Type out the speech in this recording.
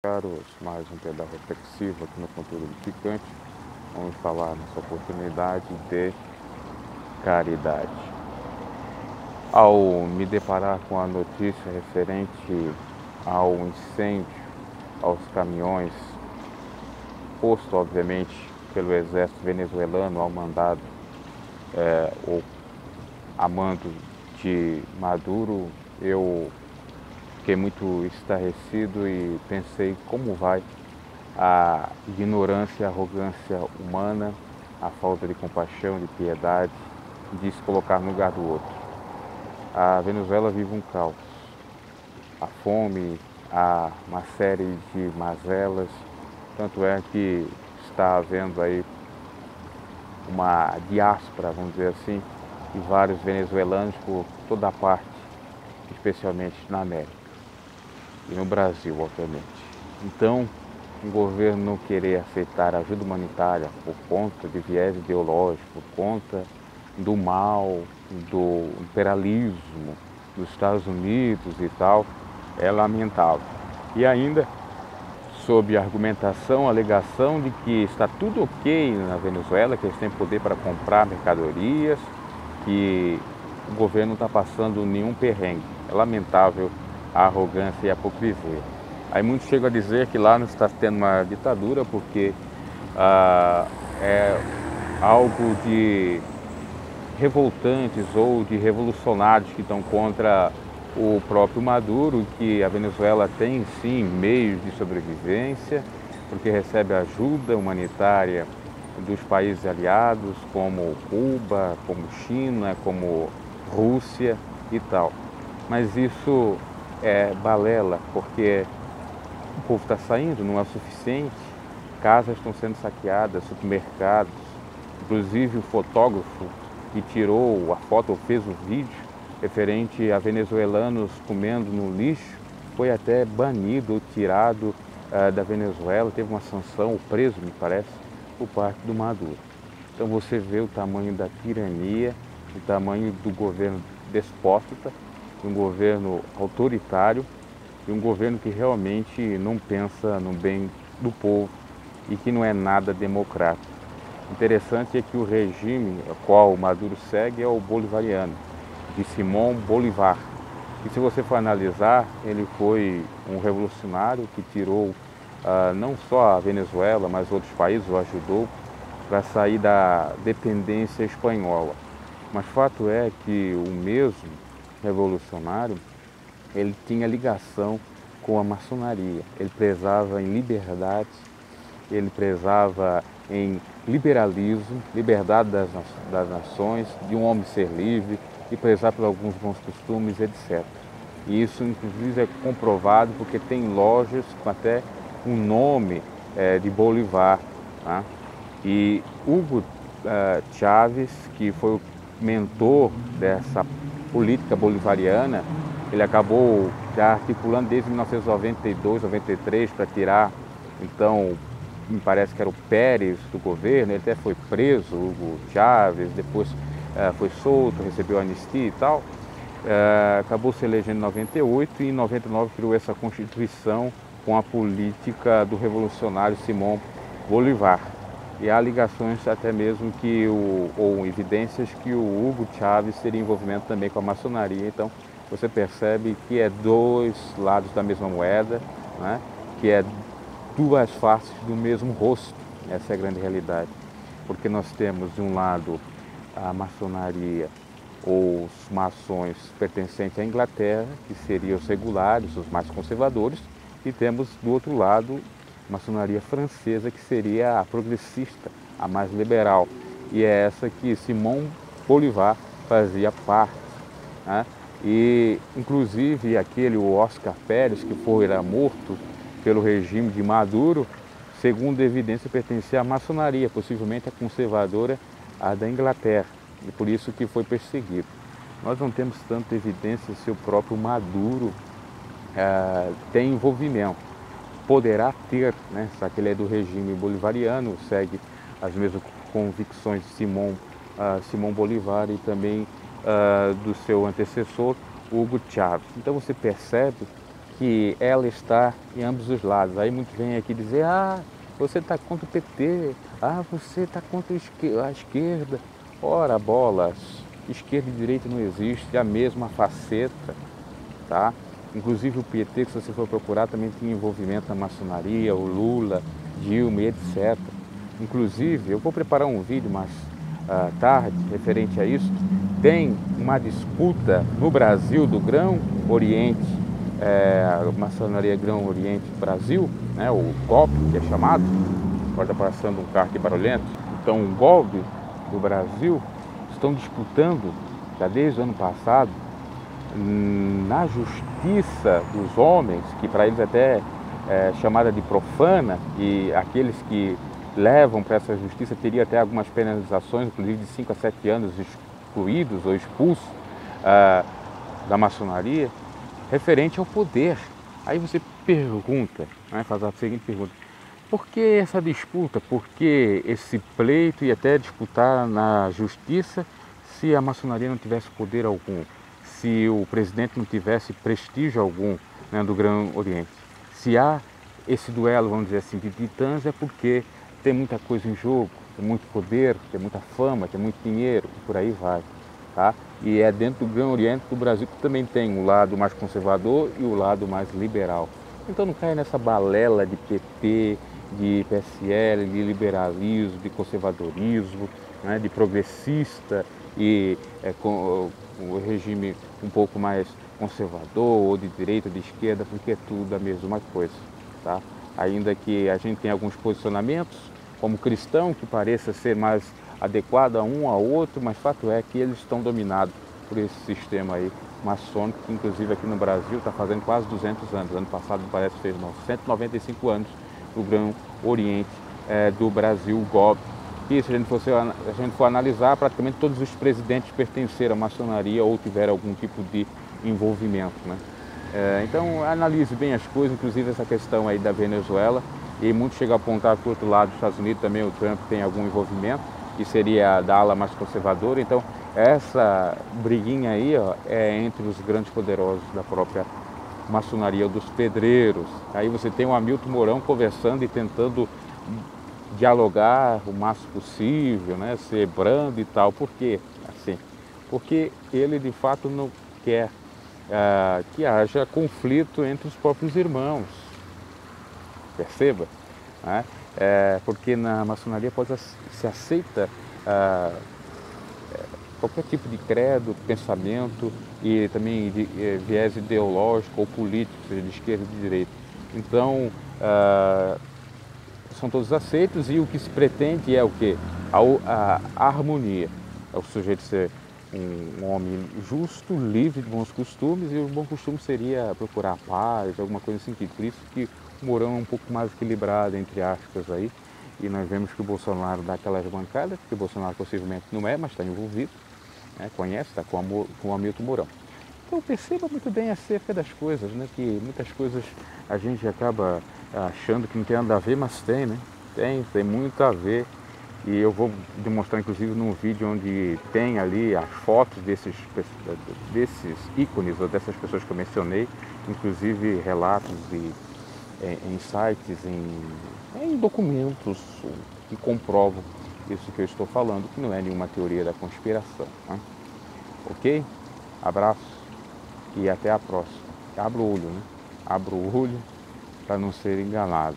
Caros, mais um pedaço reflexivo aqui no Conteúdo Edificante. Vamos falar nessa oportunidade de caridade. Ao me deparar com a notícia referente ao incêndio, aos caminhões, posto obviamente pelo exército venezuelano ao mandado ou a mando de Maduro, eu fiquei muito estarrecido e pensei como vai a ignorância, a arrogância humana, a falta de compaixão, de piedade, de se colocar no lugar do outro. A Venezuela vive um caos. A fome, há uma série de mazelas, tanto é que está havendo aí uma diáspora, vamos dizer assim, de vários venezuelanos por toda a parte, especialmente na América e no Brasil, obviamente. Então, o governo não querer aceitar ajuda humanitária por conta de viés ideológico, por conta do mal, do imperialismo dos Estados Unidos e tal, é lamentável. E ainda, sob a argumentação, a alegação de que está tudo ok na Venezuela, que eles têm poder para comprar mercadorias, que o governo não está passando nenhum perrengue. É lamentável a arrogância e a hipocrisia. Aí muitos chegam a dizer que lá não está tendo uma ditadura porque é algo de revoltantes ou de revolucionários que estão contra o próprio Maduro, que a Venezuela tem sim meios de sobrevivência, porque recebe ajuda humanitária dos países aliados, como Cuba, como China, como Rússia e tal. Mas isso é balela, porque o povo está saindo, não é o suficiente, casas estão sendo saqueadas, supermercados, inclusive o fotógrafo que tirou a foto ou fez o vídeo referente a venezuelanos comendo no lixo, foi até banido ou tirado da Venezuela, teve uma sanção, ou preso, me parece, por parte do Maduro. Então você vê o tamanho da tirania, o tamanho do governo despótica, um governo autoritário e um governo que realmente não pensa no bem do povo e que não é nada democrático. Interessante é que o regime ao qual o Maduro segue é o bolivariano, de Simón Bolívar. E se você for analisar, ele foi um revolucionário que tirou não só a Venezuela, mas outros países, o ajudou para sair da dependência espanhola. Mas fato é que o mesmo revolucionário, ele tinha ligação com a maçonaria. Ele prezava em liberdade, ele prezava em liberalismo, liberdade das nações, de um homem ser livre e prezar por alguns bons costumes, etc. E isso, inclusive, é comprovado porque tem lojas com até um nome de Bolivar. Tá? E Hugo Chávez, que foi o mentor dessa política bolivariana, ele acabou já articulando desde 1992, 93 para tirar, então, me parece que era o Pérez do governo, ele até foi preso, Hugo Chávez, depois foi solto, recebeu anistia e tal. Acabou se elegendo em 98 e em 99 criou essa Constituição com a política do revolucionário Simón Bolívar. E há ligações até mesmo ou evidências que o Hugo Chávez teria envolvimento também com a maçonaria. Então você percebe que é dois lados da mesma moeda, né? Que é duas faces do mesmo rosto. Essa é a grande realidade. Porque nós temos de um lado a maçonaria ou os maçons pertencentes à Inglaterra, que seriam os regulares, os mais conservadores, e temos do outro lado a maçonaria francesa, que seria a progressista, a mais liberal. E é essa que Simón Bolívar fazia parte. Né? E, inclusive, o Oscar Pérez, que foi morto pelo regime de Maduro, segundo evidência, pertencia à maçonaria, possivelmente a conservadora, a da Inglaterra, e por isso que foi perseguido. Nós não temos tanta evidência se o próprio Maduro tem envolvimento. Poderá ter, né, já que ele é do regime bolivariano, segue as mesmas convicções de Simón Bolívar e também do seu antecessor, Hugo Chávez. Então você percebe que ela está em ambos os lados. Aí muitos vêm aqui dizer, você está contra o PT, você está contra a esquerda. Ora, bolas, esquerda e direita não existe, é a mesma faceta, tá? Inclusive o PT, que se você for procurar, também tem envolvimento na maçonaria, o Lula, Dilma, etc. Inclusive, eu vou preparar um vídeo mais tarde, referente a isso. Tem uma disputa no Brasil do Grão Oriente, a maçonaria Grão Oriente Brasil, né, o GOB, que é chamado, agora está passando um carro aqui barulhento. Então, o GOB do Brasil estão disputando, já desde o ano passado, na justiça dos homens, que para eles até é chamada de profana, e aqueles que levam para essa justiça teria até algumas penalizações, inclusive de 5 a 7 anos excluídos ou expulsos da maçonaria, referente ao poder. Aí você pergunta, né, faz a seguinte pergunta: por que essa disputa? Por que esse pleito e até disputar na justiça se a maçonaria não tivesse poder algum? Se o presidente não tivesse prestígio algum, né, do Grão Oriente? Se há esse duelo, vamos dizer assim, de titãs, é porque tem muita coisa em jogo, tem muito poder, tem muita fama, tem muito dinheiro, e por aí vai, tá? E é dentro do Grão Oriente do Brasil que também tem o lado mais conservador e o lado mais liberal. Então não cai nessa balela de PT, de PSL, de liberalismo, de conservadorismo, né, de progressista e com o regime um pouco mais conservador, ou de direita, ou de esquerda, porque é tudo a mesma coisa, tá? Ainda que a gente tenha alguns posicionamentos, como cristão, que pareça ser mais adequado a um ao outro, mas fato é que eles estão dominados por esse sistema aí maçônico, que inclusive aqui no Brasil está fazendo quase 200 anos. Ano passado parece que fez 195 anos no Grão Oriente do Brasil, o GOB. E se a gente for analisar, praticamente todos os presidentes pertenceram à maçonaria ou tiveram algum tipo de envolvimento, né? Então analise bem as coisas, inclusive essa questão aí da Venezuela, e muitos chegam a apontar para o outro lado dos Estados Unidos também, o Trump tem algum envolvimento, que seria da ala mais conservadora. Então essa briguinha aí, é entre os grandes poderosos da própria maçonaria, dos pedreiros. Aí você tem o Hamilton Mourão conversando e tentando dialogar o máximo possível, né, ser brando e tal. Por quê? Assim, porque ele de fato não quer que haja conflito entre os próprios irmãos. Perceba, né? Porque na maçonaria se aceita qualquer tipo de credo, pensamento e também de viés ideológico ou político, seja de esquerda e de direita. Então, são todos aceitos, e o que se pretende é o quê? A harmonia. É o sujeito ser um homem justo, livre de bons costumes, e o bom costume seria procurar a paz, alguma coisa assim. Por isso que o Mourão é um pouco mais equilibrado, entre aspas, aí. E nós vemos que o Bolsonaro dá aquelas bancadas, porque o Bolsonaro possivelmente não é, mas está envolvido, né? Conhece, está com o Hamilton Mourão. Então perceba muito bem acerca das coisas, né? Que muitas coisas a gente acaba achando que não tem nada a ver, mas tem, né? Tem muito a ver. E eu vou demonstrar inclusive num vídeo onde tem ali as fotos desses ícones ou dessas pessoas que eu mencionei, inclusive relatos em sites, em documentos que comprovam isso que eu estou falando, que não é nenhuma teoria da conspiração, né? Ok? Abraço e até a próxima. Abra o olho, né? Abra o olho para não ser enganado.